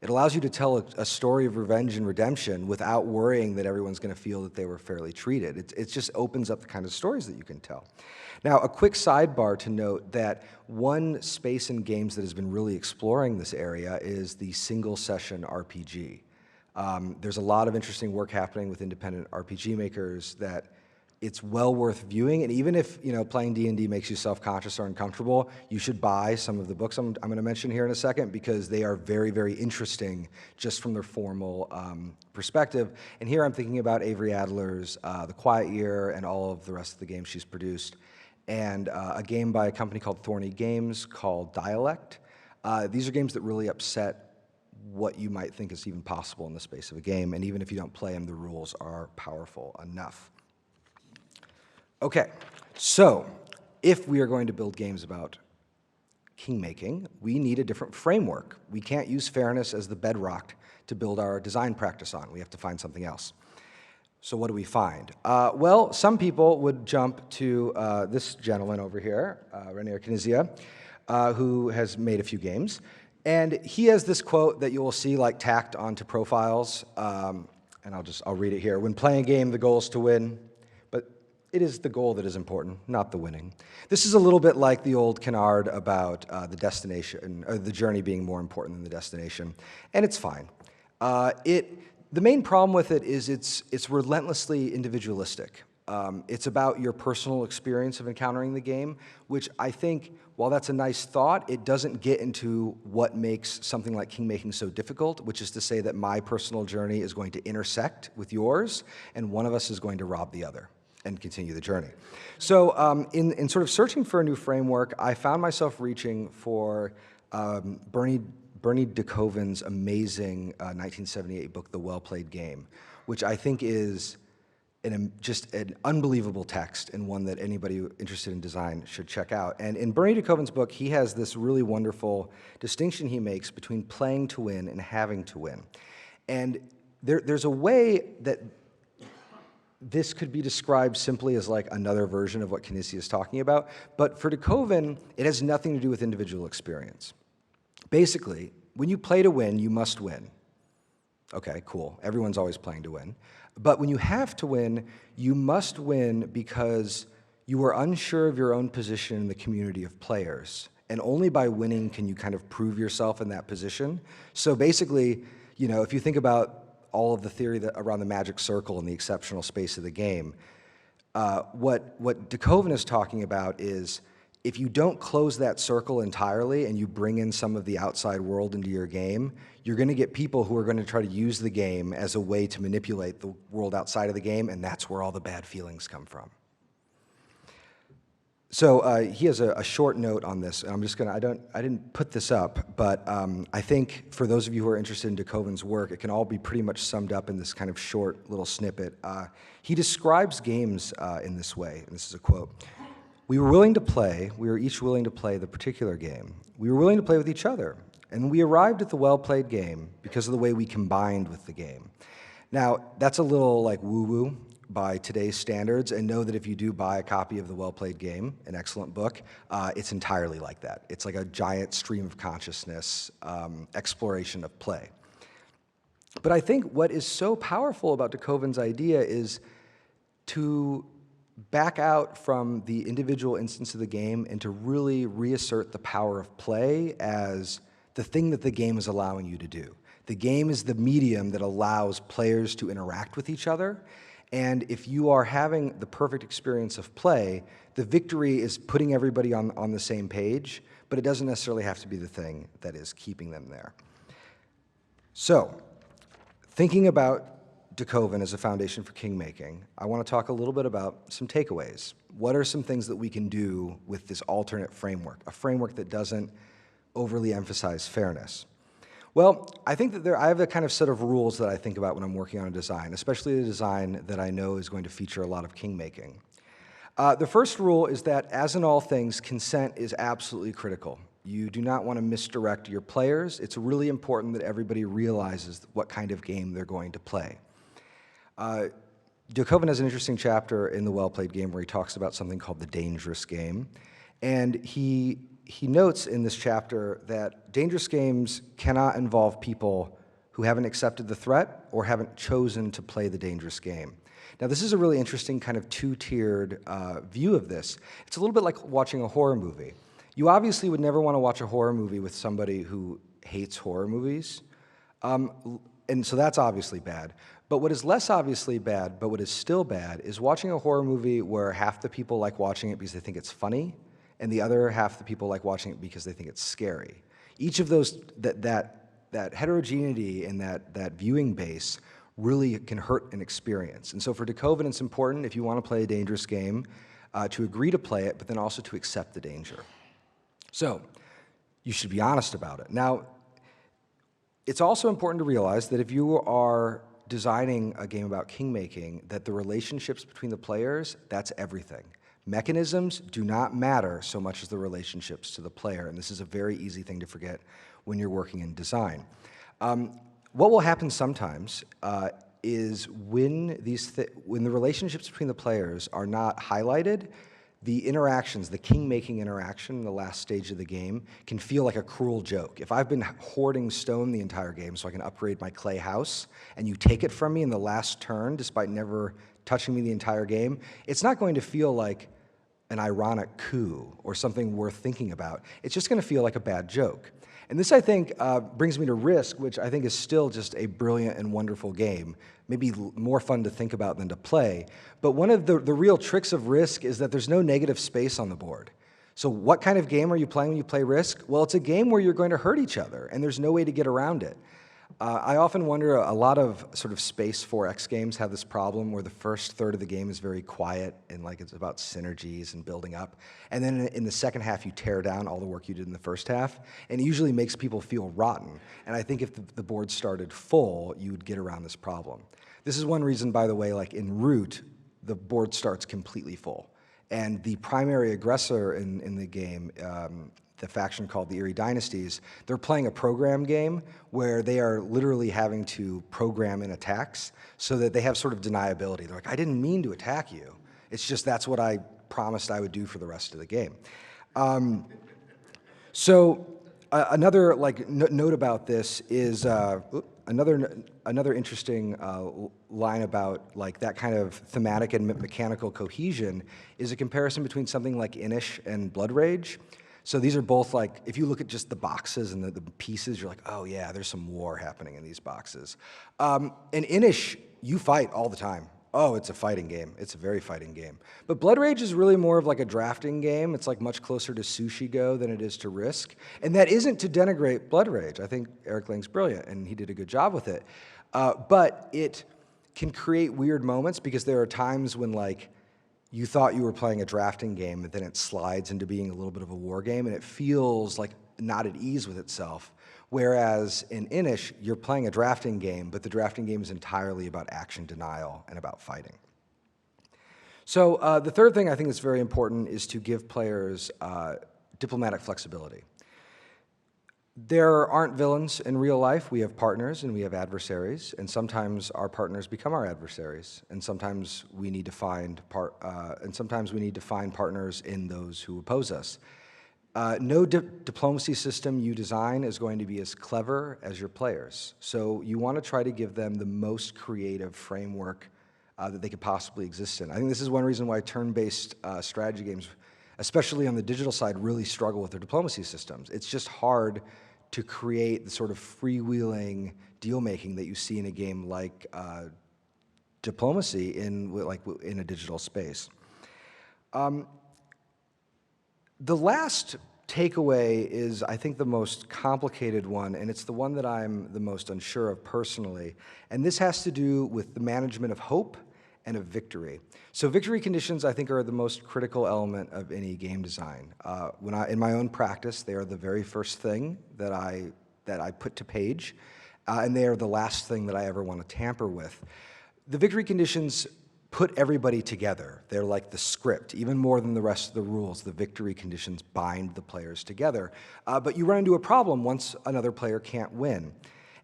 It allows you to tell a story of revenge and redemption without worrying that everyone's going to feel that they were fairly treated. It just opens up the kind of stories that you can tell. Now, a quick sidebar to note that one space in games that has been really exploring this area is the single-session RPG. There's a lot of interesting work happening with independent RPG makers that it's well worth viewing, and even if playing D&D makes you self-conscious or uncomfortable, you should buy some of the books I'm going to mention here in a second, because they are very, very interesting just from their formal perspective. And here I'm thinking about Avery Adler's The Quiet Year and all of the rest of the games she's produced, and a game by a company called Thorny Games called Dialect. These are games that really upset what you might think is even possible in the space of a game, and even if you don't play them, the rules are powerful enough. Okay, so if we are going to build games about king-making, we need a different framework. We can't use fairness as the bedrock to build our design practice on. We have to find something else. So what do we find? Well, some people would jump to this gentleman over here, Rainier Knizia, who has made a few games. And he has this quote that you will see tacked onto profiles, and I'll read it here. When playing a game, the goal is to win. It is the goal that is important, not the winning. This is a little bit like the old canard about the destination, or the journey being more important than the destination, and it's fine. The main problem with it is it's relentlessly individualistic. It's about your personal experience of encountering the game, which I think, while that's a nice thought, it doesn't get into what makes something like king-making so difficult, which is to say that my personal journey is going to intersect with yours, and one of us is going to rob the other and continue the journey. So in sort of searching for a new framework, I found myself reaching for Bernie DeKoven's amazing 1978 book, The Well-Played Game, which I think is just an unbelievable text, and one that anybody interested in design should check out. And in Bernie DeKoven's book, he has this really wonderful distinction he makes between playing to win and having to win. And there's a way that this could be described simply as another version of what Knizia is talking about, but for DeKoven, it has nothing to do with individual experience. Basically, when you play to win, you must win. Okay, cool. Everyone's always playing to win. But when you have to win, you must win because you are unsure of your own position in the community of players, and only by winning can you kind of prove yourself in that position. So basically, if you think about all of the theory around the magic circle and the exceptional space of the game, what DeKoven is talking about is if you don't close that circle entirely and you bring in some of the outside world into your game, you're going to get people who are going to try to use the game as a way to manipulate the world outside of the game, and that's where all the bad feelings come from. So he has a short note on this, and I'm just I didn't put this up, but I think for those of you who are interested in DeKoven's work, it can all be pretty much summed up in this kind of short little snippet. He describes games in this way, and this is a quote. We were each willing to play the particular game. We were willing to play with each other, and we arrived at the well-played game because of the way we combined with the game. Now, that's a little woo-woo by today's standards, and know that if you do buy a copy of The Well-Played Game, an excellent book, it's entirely like that. It's like a giant stream of consciousness exploration of play. But I think what is so powerful about DeKoven's idea is to back out from the individual instance of the game and to really reassert the power of play as the thing that the game is allowing you to do. The game is the medium that allows players to interact with each other. And if you are having the perfect experience of play, the victory is putting everybody on the same page, but it doesn't necessarily have to be the thing that is keeping them there. So, thinking about DeKoven as a foundation for king-making, I want to talk a little bit about some takeaways. What are some things that we can do with this alternate framework, a framework that doesn't overly emphasize fairness? Well, I think that I have a kind of set of rules that I think about when I'm working on a design, especially a design that I know is going to feature a lot of king-making. The first rule is that, as in all things, consent is absolutely critical. You do not want to misdirect your players. It's really important that everybody realizes what kind of game they're going to play. DeKoven has an interesting chapter in The Well-Played Game where he talks about something called the dangerous game, and he notes in this chapter that dangerous games cannot involve people who haven't accepted the threat or haven't chosen to play the dangerous game. Now, this is a really interesting kind of two-tiered view of this. It's a little bit like watching a horror movie. You obviously would never want to watch a horror movie with somebody who hates horror movies, and so that's obviously bad. But what is less obviously bad, but what is still bad, is watching a horror movie where half the people like watching it because they think it's funny, and the other half the people like watching it because they think it's scary. Each of those, that heterogeneity and that viewing base really can hurt an experience. And so for Decovin, it's important, if you want to play a dangerous game, to agree to play it, but then also to accept the danger. So you should be honest about it. Now, it's also important to realize that if you are designing a game about KingMaking, that the relationships between the players, that's everything. Mechanisms do not matter so much as the relationships to the player, and this is a very easy thing to forget when you're working in design. What will happen sometimes is when the relationships between the players are not highlighted, the interactions, the king-making interaction in the last stage of the game can feel like a cruel joke. If I've been hoarding stone the entire game so I can upgrade my clay house, and you take it from me in the last turn despite never touching me the entire game, it's not going to feel like an ironic coup or something worth thinking about. It's just going to feel like a bad joke. And this, I think, brings me to Risk, which I think is still just a brilliant and wonderful game, maybe more fun to think about than to play. But one of the real tricks of Risk is that there's no negative space on the board. So what kind of game are you playing when you play Risk? Well, it's a game where you're going to hurt each other, and there's no way to get around it. I often wonder, a lot of sort of Space 4X games have this problem where the first third of the game is very quiet and like it's about synergies and building up. And then in the second half, you tear down all the work you did in the first half. And it usually makes people feel rotten. And I think if the board started full, you would get around this problem. This is one reason, by the way, like in Root, the board starts completely full. And the primary aggressor in the game, the faction called the Erie Dynasties, they're playing a program game where they are literally having to program in attacks so that they have sort of deniability. They're like, I didn't mean to attack you. It's just that's what I promised I would do for the rest of the game. Another note about this is another interesting line about like that kind of thematic and mechanical cohesion is a comparison between something like Inish and Blood Rage. So these are both like, if you look at just the boxes and the pieces, you're like, oh yeah, there's some war happening in these boxes. In Inish, you fight all the time. Oh, it's a fighting game. It's a very fighting game. But Blood Rage is really more of like a drafting game. It's like much closer to Sushi Go than it is to Risk. And that isn't to denigrate Blood Rage. I think Eric Lang's brilliant, and he did a good job with it. But it can create weird moments because there are times when like, you thought you were playing a drafting game, but then it slides into being a little bit of a war game, and it feels like not at ease with itself. Whereas in Inish, you're playing a drafting game, but the drafting game is entirely about action denial and about fighting. So the third thing I think that's very important is to give players diplomatic flexibility. There aren't villains in real life. We have partners and we have adversaries, and sometimes our partners become our adversaries, and sometimes we need to find partners in those who oppose us. No diplomacy system you design is going to be as clever as your players. So you want to try to give them the most creative framework that they could possibly exist in. I think this is one reason why turn-based strategy games, especially on the digital side, really struggle with their diplomacy systems. It's just hard to create the sort of freewheeling deal-making that you see in a game like Diplomacy in a digital space. The last takeaway is, I think, the most complicated one, and it's the one that I'm the most unsure of personally. And this has to do with the management of hope and of victory. So victory conditions, I think, are the most critical element of any game design. In my own practice, they are the very first thing that I put to page, and they are the last thing that I ever want to tamper with. The victory conditions put everybody together. They're like the script. Even more than the rest of the rules, the victory conditions bind the players together. But you run into a problem once another player can't win.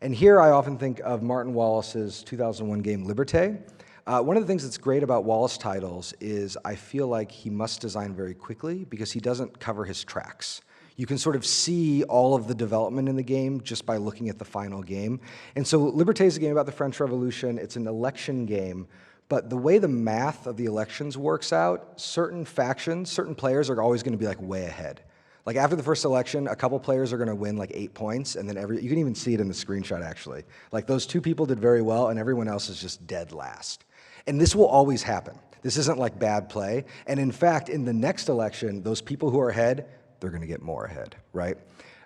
And here I often think of Martin Wallace's 2001 game Liberté. One of the things that's great about Wallace titles is I feel like he must design very quickly because he doesn't cover his tracks. You can sort of see all of the development in the game just by looking at the final game. And so Liberté is a game about the French Revolution. It's an election game. But the way the math of the elections works out, certain factions, certain players are always going to be like way ahead. Like after the first election, a couple players are going to win like 8 points, and then you can even see it in the screenshot actually. Like those 2 people did very well, and everyone else is just dead last. And this will always happen. This isn't like bad play. And in fact, in the next election, those people who are ahead, they're going to get more ahead, right?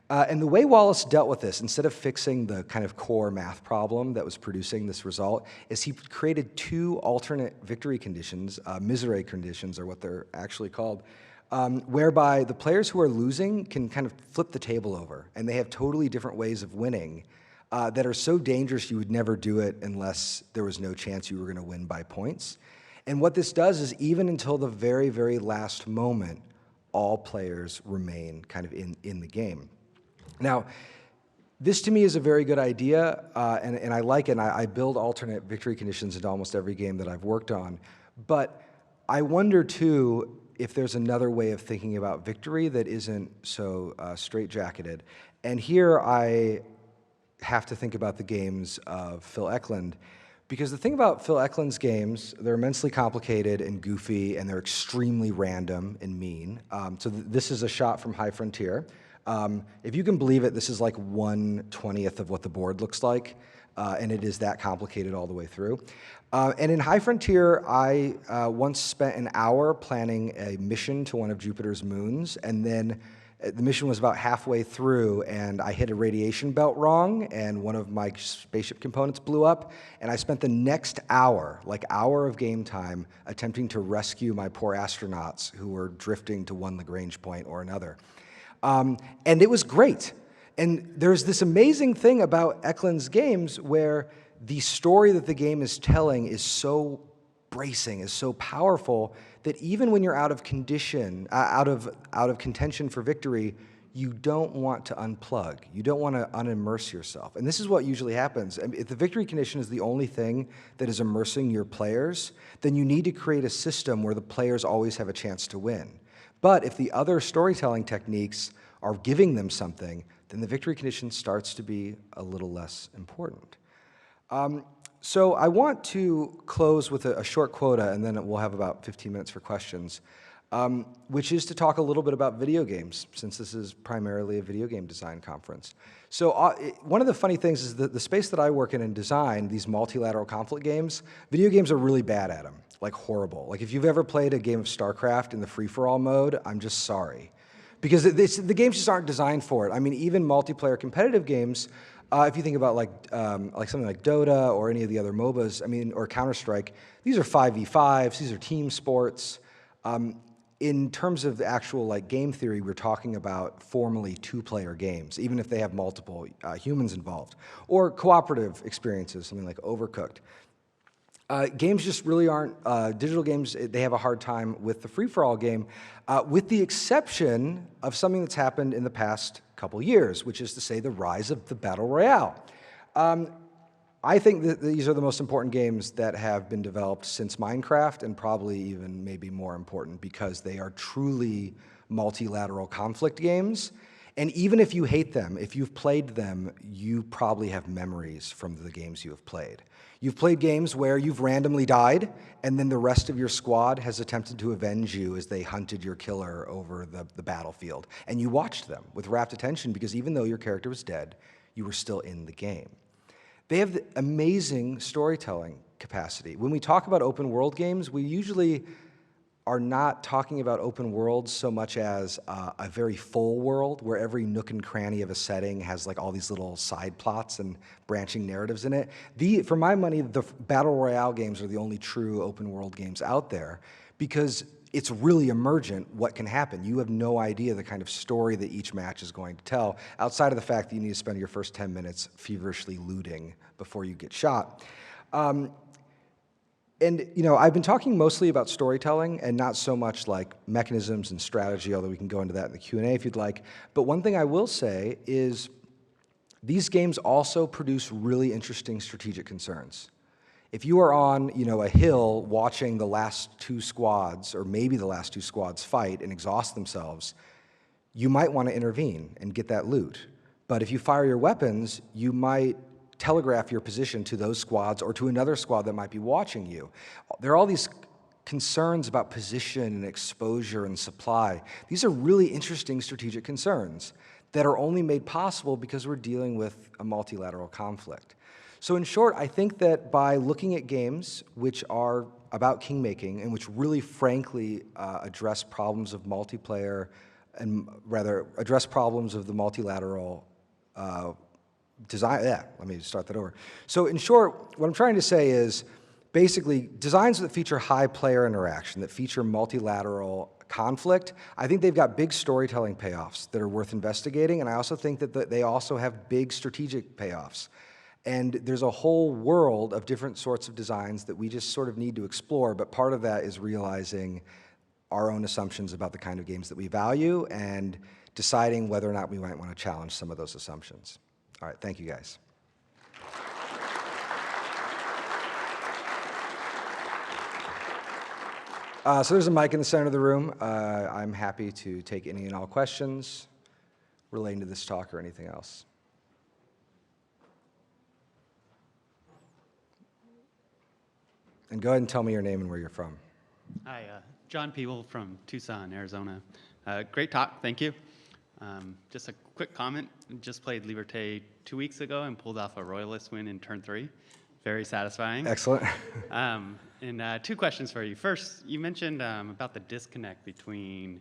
And the way Wallace dealt with this, instead of fixing the kind of core math problem that was producing this result, is he created 2 alternate victory conditions, misery conditions are what they're actually called, whereby the players who are losing can kind of flip the table over, and they have totally different ways of winning that are so dangerous you would never do it unless there was no chance you were going to win by points. And what this does is even until the very, very last moment, all players remain kind of in the game. Now, this to me is a very good idea, and I like it, and I build alternate victory conditions into almost every game that I've worked on. But I wonder, too, if there's another way of thinking about victory that isn't so straitjacketed. And here I have to think about the games of Phil Eklund, because the thing about Phil Eklund's games, they're immensely complicated and goofy, and they're extremely random and mean. So this is a shot from High Frontier. If you can believe it, this is like 1/20th of what the board looks like, and it is that complicated all the way through. And in High Frontier, I once spent an hour planning a mission to one of Jupiter's moons, and then the mission was about halfway through, and I hit a radiation belt wrong, and one of my spaceship components blew up, and I spent the next hour, like hour of game time, attempting to rescue my poor astronauts who were drifting to one Lagrange point or another. And it was great. And there's this amazing thing about Eklund's games where the story that the game is telling is so bracing, is so powerful, that even when you're out of contention for victory, you don't want to unplug. You don't want to unimmerse yourself. And this is what usually happens. I mean, if the victory condition is the only thing that is immersing your players, then you need to create a system where the players always have a chance to win. But if the other storytelling techniques are giving them something, then the victory condition starts to be a little less important. So I want to close with a short quota, and then we'll have about 15 minutes for questions, which is to talk a little bit about video games, since this is primarily a video game design conference. So one of the funny things is that the space that I work in design, these multilateral conflict games, video games are really bad at them, like horrible. Like if you've ever played a game of StarCraft in the free-for-all mode, I'm just sorry. Because the games just aren't designed for it. I mean, even multiplayer competitive games, if you think about like something like Dota or any of the other MOBAs, I mean, or Counter-Strike, these are 5v5s, these are team sports. In terms of the actual like game theory, we're talking about formally 2-player games, even if they have multiple humans involved. Or cooperative experiences, something like Overcooked. Games just really aren't, digital games, they have a hard time with the free-for-all game, with the exception of something that's happened in the past couple years, which is to say the rise of the Battle Royale. I think that these are the most important games that have been developed since Minecraft, and probably even maybe more important because they are truly multilateral conflict games. And even if you hate them, if you've played them, you probably have memories from the games you have played. You've played games where you've randomly died, and then the rest of your squad has attempted to avenge you as they hunted your killer over the battlefield. And you watched them with rapt attention because even though your character was dead, you were still in the game. They have the amazing storytelling capacity. When we talk about open world games, we usually are not talking about open worlds so much as a very full world where every nook and cranny of a setting has like all these little side plots and branching narratives in it. For my money, the Battle Royale games are the only true open world games out there because it's really emergent what can happen. You have no idea the kind of story that each match is going to tell, outside of the fact that you need to spend your first 10 minutes feverishly looting before you get shot. And you know, I've been talking mostly about storytelling and not so much like mechanisms and strategy, although we can go into that in the Q&A if you'd like. But one thing I will say is these games also produce really interesting strategic concerns. If you are on, you know, a hill watching the last 2 squads, or maybe the last 2 squads fight and exhaust themselves, you might want to intervene and get that loot. But if you fire your weapons, you might telegraph your position to those squads or to another squad that might be watching you. There are all these concerns about position and exposure and supply. These are really interesting strategic concerns that are only made possible because we're dealing with a multilateral conflict. So in short, I think that by looking at games which are about kingmaking and which really frankly address problems of multiplayer and rather address problems of the multilateral design, let me start that over. So in short, what I'm trying to say is basically designs that feature high player interaction, that feature multilateral conflict, I think they've got big storytelling payoffs that are worth investigating, and I also think that they also have big strategic payoffs. And there's a whole world of different sorts of designs that we just sort of need to explore, but part of that is realizing our own assumptions about the kind of games that we value and deciding whether or not we might want to challenge some of those assumptions. All right, thank you guys. So there's a mic in the center of the room. I'm happy to take any and all questions relating to this talk or anything else. And go ahead and tell me your name and where you're from. Hi, John Peeble from Tucson, Arizona. Great talk, thank you. Just a quick comment. Just played Liberté 2 weeks ago and pulled off a Royalist win in turn 3. Very satisfying. Excellent. And 2 questions for you. First, you mentioned about the disconnect between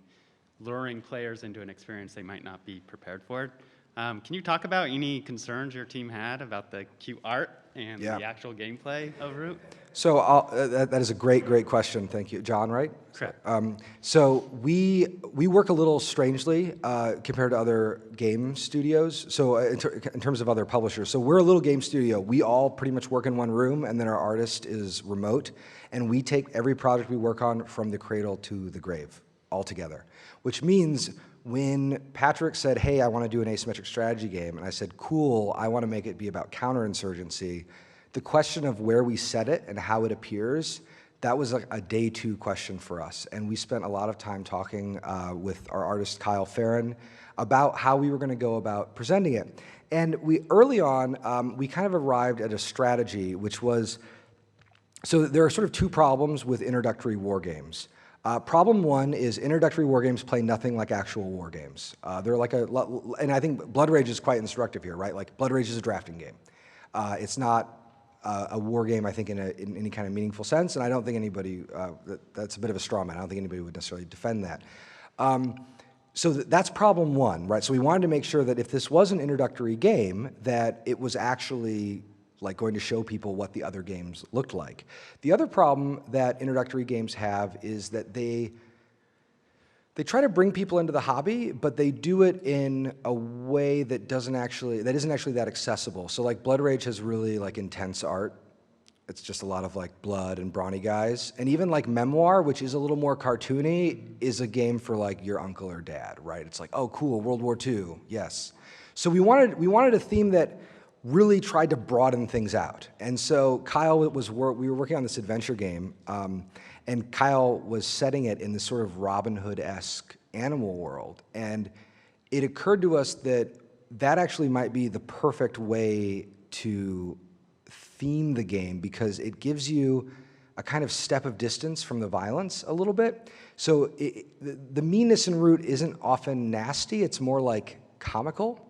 luring players into an experience they might not be prepared for. Can you talk about any concerns your team had about the cute art and the actual gameplay of Root? So that is a great question. Thank you. John, right? Correct. So we work a little strangely compared to other game studios. So in terms of other publishers. So we're a little game studio. We all pretty much work in one room, and then our artist is remote. And we take every project we work on from the cradle to the grave all together, which means when Patrick said, hey, I want to do an asymmetric strategy game, and I said, cool, I want to make it be about counterinsurgency, the question of where we set it and how it appears, that was a day 2 question for us. And we spent a lot of time talking with our artist, Kyle Farron, about how we were going to go about presenting it. And early on, we kind of arrived at a strategy, which was, so there are sort of 2 problems with introductory war games. Problem 1 is introductory war games play nothing like actual war games. They're like and I think Blood Rage is quite instructive here, right? Like Blood Rage is a drafting game. It's not a war game, I think, in any kind of meaningful sense, and I don't think anybody, that's a bit of a straw man. I don't think anybody would necessarily defend that. So that's problem 1, right? So we wanted to make sure that if this was an introductory game, that it was actually like going to show people what the other games looked like. The other problem that introductory games have is that they try to bring people into the hobby, but they do it in a way that isn't actually that accessible. So like Blood Rage has really like intense art. It's just a lot of like blood and brawny guys. And even like Memoir, which is a little more cartoony, is a game for like your uncle or dad, right? It's like, oh cool, World War II, yes. So we wanted a theme that really tried to broaden things out. And so Kyle we were working on this adventure game, and Kyle was setting it in this sort of Robin Hood-esque animal world. And it occurred to us that that actually might be the perfect way to theme the game because it gives you a kind of step of distance from the violence a little bit. So the meanness in Root isn't often nasty, it's more like comical.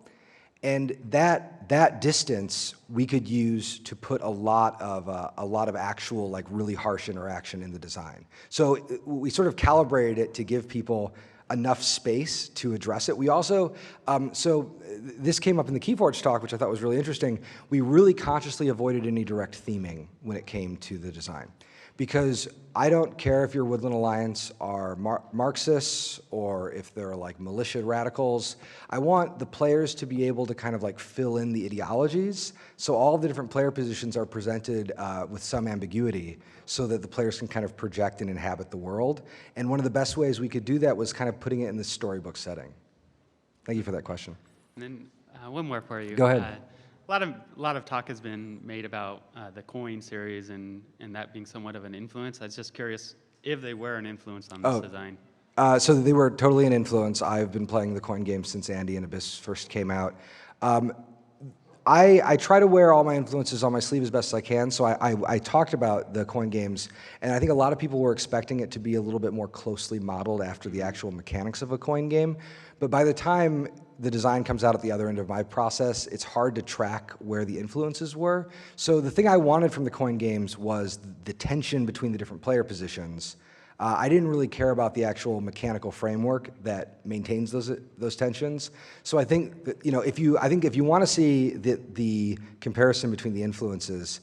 And that distance we could use to put a lot of actual like really harsh interaction in the design. So we sort of calibrated it to give people enough space to address it. We also, so this came up in the Keyforge talk, which I thought was really interesting. We really consciously avoided any direct theming when it came to the design. Because I don't care if your Woodland Alliance are Marxists or if they're like militia radicals. I want the players to be able to kind of like fill in the ideologies. So all the different player positions are presented with some ambiguity so that the players can kind of project and inhabit the world. And one of the best ways we could do that was kind of putting it in this storybook setting. Thank you for that question. And then one more for you. Go ahead. A lot of talk has been made about the Coin series and that being somewhat of an influence. I was just curious if they were an influence on this design. So they were totally an influence. I've been playing the coin game since Andy and Abyss first came out. I try to wear all my influences on my sleeve as best as I can, so I talked about the coin games, and I think a lot of people were expecting it to be a little bit more closely modeled after the actual mechanics of a coin game, but by the time the design comes out at the other end of my process, it's hard to track where the influences were. So the thing I wanted from the coin games was the tension between the different player positions. I didn't really care about the actual mechanical framework that maintains those tensions. So I think that, if you want to see the comparison between the influences,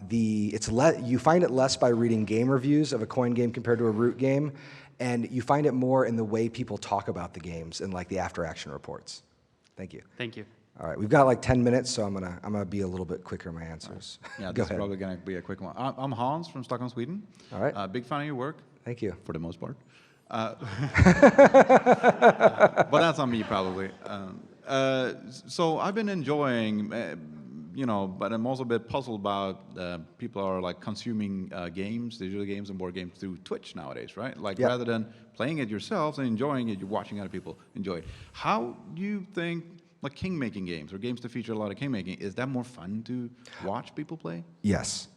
you find it less by reading game reviews of a coin game compared to a root game, and you find it more in the way people talk about the games and like the after-action reports. Thank you. Thank you. All right, we've got like 10 minutes, so I'm gonna be a little bit quicker in my answers. Yeah, Go this is ahead. probably going to be a quick one. I'm Hans from Stockholm, Sweden. All right. Big fan of your work. Thank you. For the most part. But that's on me, probably. So I've been enjoying, but I'm also a bit puzzled about people are like consuming games, digital games and board games through Twitch nowadays, right? Like Yep. rather than playing it yourselves and enjoying it, you're watching other people enjoy it. How do you think like king-making games or games that feature a lot of king-making, is that more fun to watch people play? Yes.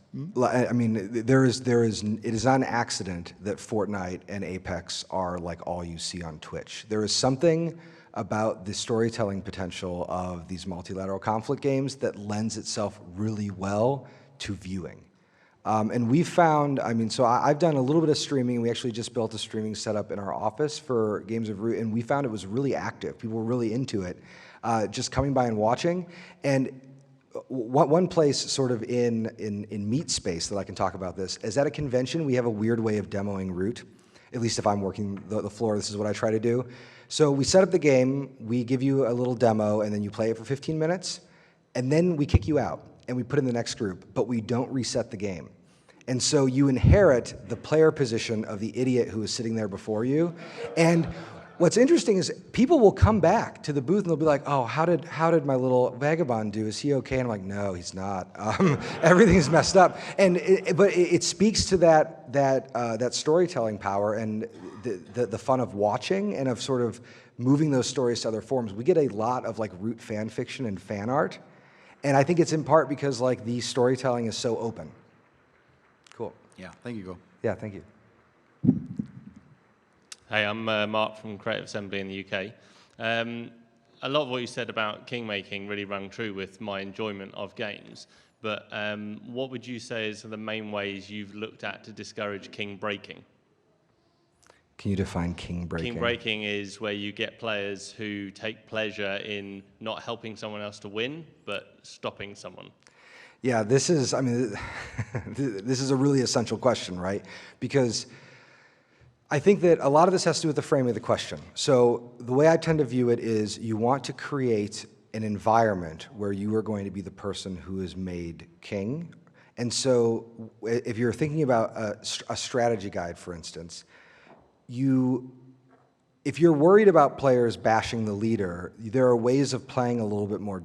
I mean, it is not an accident that Fortnite and Apex are like all you see on Twitch. There is something about the storytelling potential of these multilateral conflict games that lends itself really well to viewing. And we found, so I've done a little bit of streaming. We actually just built a streaming setup in our office for Games of Root, and we found it was really active. People were really into it, just coming by and watching. And one place sort of in meat space that I can talk about this is at a convention we have a weird way of demoing Root. At least if I'm working the floor, this is what I try to do. So we set up the game, we give you a little demo, and then you play it for 15 minutes, and then we kick you out and we put in the next group, but we don't reset the game. And so you inherit the player position of the idiot who is sitting there before you. And what's interesting is people will come back to the booth and they'll be like, "Oh, how did my little vagabond do? Is he okay?" And I'm like, "No, he's not. Everything's messed up." And it speaks to that storytelling power and the fun of watching and of sort of moving those stories to other forms. We get a lot of like Root fan fiction and fan art, and I think it's in part because like the storytelling is so open. Cool. Yeah, thank you, Go. Yeah, thank you. Hey, I'm Mark from Creative Assembly in the UK. A lot of what you said about king-making really rang true with my enjoyment of games, but what would you say is the main ways you've looked at to discourage king-breaking? Can you define king-breaking? King-breaking is where you get players who take pleasure in not helping someone else to win, but stopping someone. Yeah, this is a really essential question, right? Because I think that a lot of this has to do with the framing of the question. So the way I tend to view it is you want to create an environment where you are going to be the person who is made king. And so if you're thinking about a strategy guide, for instance, if you're worried about players bashing the leader, there are ways of playing a little bit more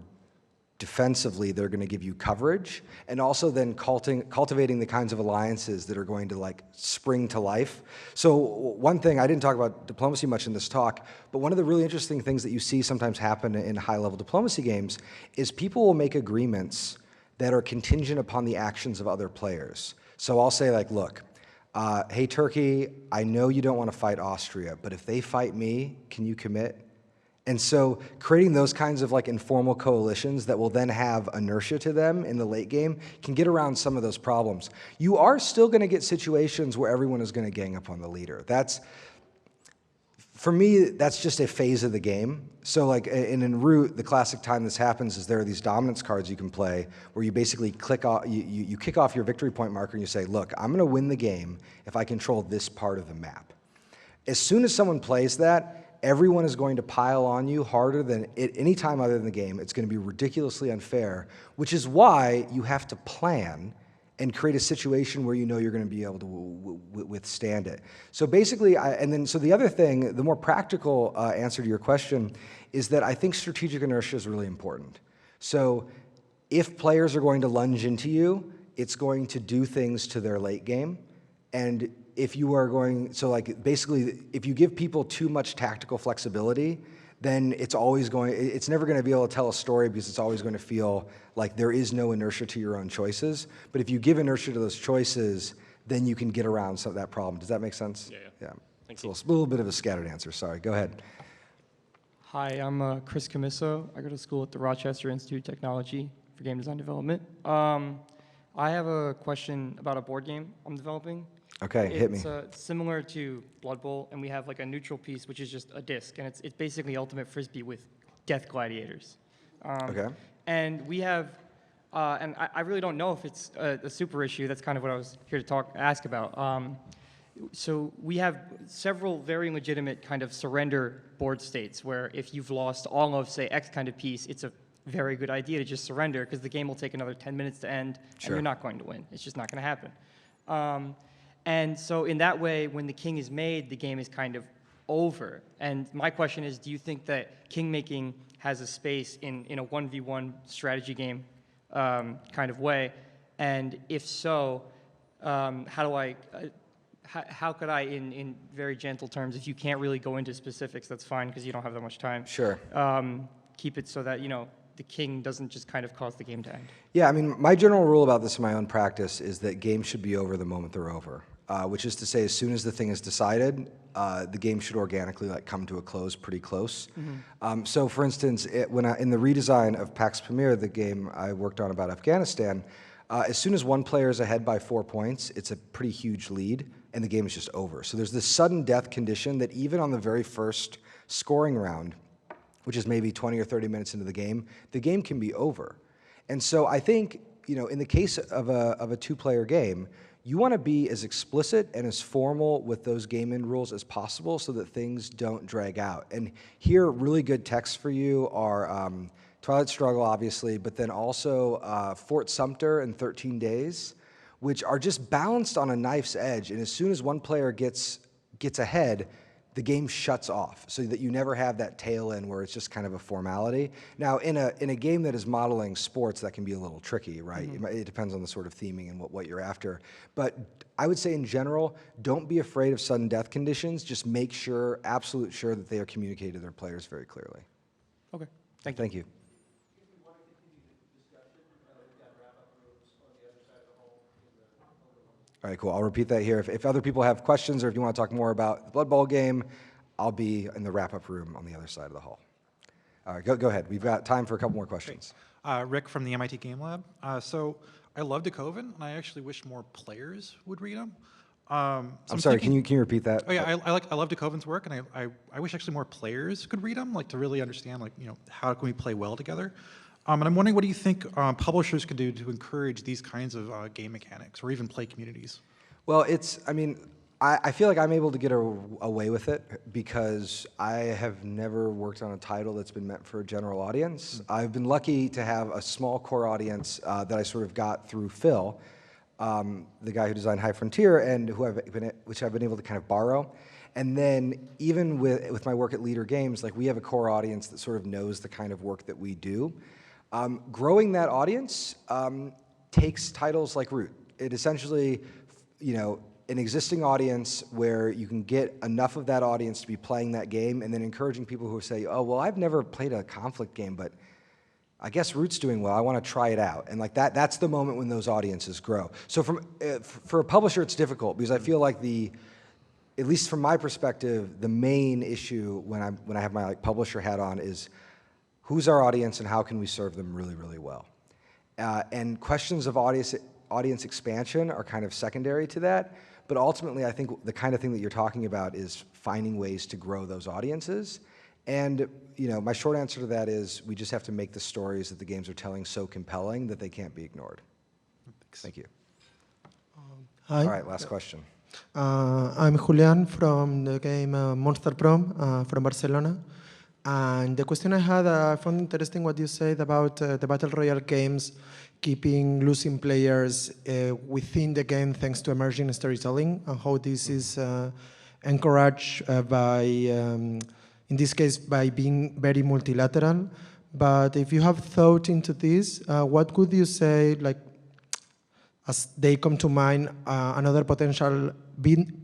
defensively that are going to give you coverage, and also then cultivating the kinds of alliances that are going to like spring to life. So one thing, I didn't talk about diplomacy much in this talk, but one of the really interesting things that you see sometimes happen in high-level diplomacy games is people will make agreements that are contingent upon the actions of other players. So I'll say like, look, hey Turkey, I know you don't want to fight Austria, but if they fight me, can you commit? And so creating those kinds of like informal coalitions that will then have inertia to them in the late game can get around some of those problems. You are still going to get situations where everyone is going to gang up on the leader. For me, that's just a phase of the game. So like in Root, the classic time this happens is there are these dominance cards you can play where you basically you kick off your victory point marker and you say, look, I'm going to win the game if I control this part of the map. As soon as someone plays that, everyone is going to pile on you harder than at any time other than the game. It's going to be ridiculously unfair, which is why you have to plan and create a situation where you know you're going to be able to withstand it. So basically, so the other thing, the more practical answer to your question is that I think strategic inertia is really important. So if players are going to lunge into you, it's going to do things to their late game, and if you are going, so like basically, if you give people too much tactical flexibility, then it's never going to be able to tell a story because it's always going to feel like there is no inertia to your own choices. But if you give inertia to those choices, then you can get around some of that problem. Does that make sense? Yeah. It's a little bit of a scattered answer. Sorry. Go ahead. Hi, I'm Chris Camiso. I go to school at the Rochester Institute of Technology for Game Design Development. I have a question about a board game I'm developing. Okay, hit me. It's similar to Blood Bowl, and we have like a neutral piece, which is just a disc, and it's basically Ultimate Frisbee with death gladiators. Okay. And we have, and I really don't know if it's a super issue. That's kind of what I was here to ask about. So we have several very legitimate kind of surrender board states where if you've lost all of, say, X kind of piece, it's a very good idea to just surrender because the game will take another 10 minutes to end, and you're not going to win. It's just not going to happen. And so in that way, when the king is made, the game is kind of over. And my question is, do you think that KingMaking has a space in a 1v1 strategy game kind of way? And if so, how could I, in very gentle terms, if you can't really go into specifics, that's fine because you don't have that much time. Sure. Keep it so that, the king doesn't just kind of cause the game to end. Yeah, I mean, my general rule about this in my own practice is that games should be over the moment they're over, which is to say as soon as the thing is decided, the game should organically come to a close pretty close. Mm-hmm. So for instance, in the redesign of Pax Pamir, the game I worked on about Afghanistan, as soon as one player is ahead by 4 points, it's a pretty huge lead, and the game is just over. So there's this sudden death condition that even on the very first scoring round, which is maybe 20 or 30 minutes into the game can be over. And so I think, in the case of a two-player game, you want to be as explicit and as formal with those game end rules as possible so that things don't drag out. And here, really good texts for you are Twilight Struggle, obviously, but then also Fort Sumter in 13 Days, which are just balanced on a knife's edge. And as soon as one player gets ahead, the game shuts off so that you never have that tail end where it's just kind of a formality. Now, in a game that is modeling sports, that can be a little tricky, right? Mm-hmm. It depends on the sort of theming and what you're after. But I would say in general, don't be afraid of sudden death conditions. Just make sure, absolute sure that they are communicated to their players very clearly. Okay, thank you. All right, cool. I'll repeat that here. If other people have questions or if you want to talk more about the Blood Bowl game, I'll be in the wrap-up room on the other side of the hall. All right, go ahead. We've got time for a couple more questions. Rick from the MIT Game Lab. So I love Decoven, and I actually wish more players would read them. I'm sorry, can you repeat that? Oh yeah, I love Decoven's work, and I wish actually more players could read them, to really understand, how can we play well together. And I'm wondering, what do you think publishers could do to encourage these kinds of game mechanics or even play communities? Well, I feel like I'm able to get away with it because I have never worked on a title that's been meant for a general audience. Mm-hmm. I've been lucky to have a small core audience that I sort of got through Phil, the guy who designed High Frontier, and which I've been able to kind of borrow. And then even with my work at Leader Games, we have a core audience that sort of knows the kind of work that we do. Growing that audience takes titles like Root. It essentially, an existing audience where you can get enough of that audience to be playing that game, and then encouraging people who say, oh, well, I've never played a conflict game, but I guess Root's doing well, I want to try it out. And that's the moment when those audiences grow. So for a publisher, it's difficult because I feel like at least from my perspective, the main issue when I have my publisher hat on is who's our audience and how can we serve them really, really well? And questions of audience expansion are kind of secondary to that, but ultimately I think the kind of thing that you're talking about is finding ways to grow those audiences. And my short answer to that is we just have to make the stories that the games are telling so compelling that they can't be ignored. Thank you. Hi. All right, last question. I'm Julian from the game Monster Prom from Barcelona. And the question I had, I found interesting what you said about the Battle Royale games keeping losing players within the game thanks to emerging storytelling, and how this is encouraged by, in this case, by being very multilateral. But if you have thought into this, what could you say, as they come to mind, another potential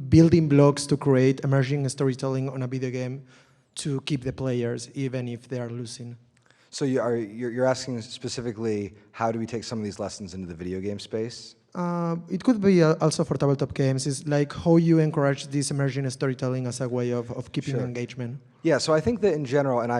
building blocks to create emerging storytelling on a video game to keep the players, even if they are losing. So you're asking specifically, how do we take some of these lessons into the video game space? It could be also for tabletop games. It's like how you encourage this emerging storytelling as a way of keeping Sure. engagement. Yeah, so I think that in general, and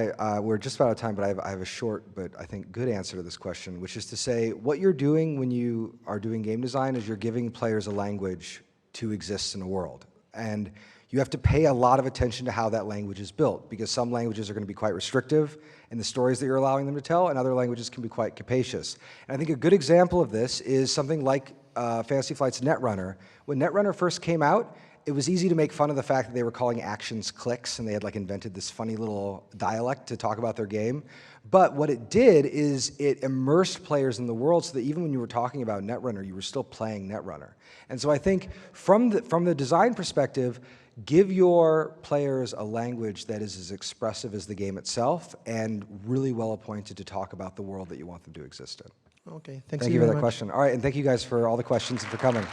we're just about out of time, but I have a short but I think good answer to this question, which is to say what you're doing when you are doing game design is you're giving players a language to exist in a world. And you have to pay a lot of attention to how that language is built, because some languages are going to be quite restrictive in the stories that you're allowing them to tell, and other languages can be quite capacious. And I think a good example of this is something like Fantasy Flight's Netrunner. When Netrunner first came out, it was easy to make fun of the fact that they were calling actions clicks, and they had like invented this funny little dialect to talk about their game. But what it did is it immersed players in the world so that even when you were talking about Netrunner, you were still playing Netrunner. And so I think from the design perspective, give your players a language that is as expressive as the game itself and really well appointed to talk about the world that you want them to exist in. Okay, thanks Thank you for very that much. question. All right, and thank you guys for all the questions and for coming.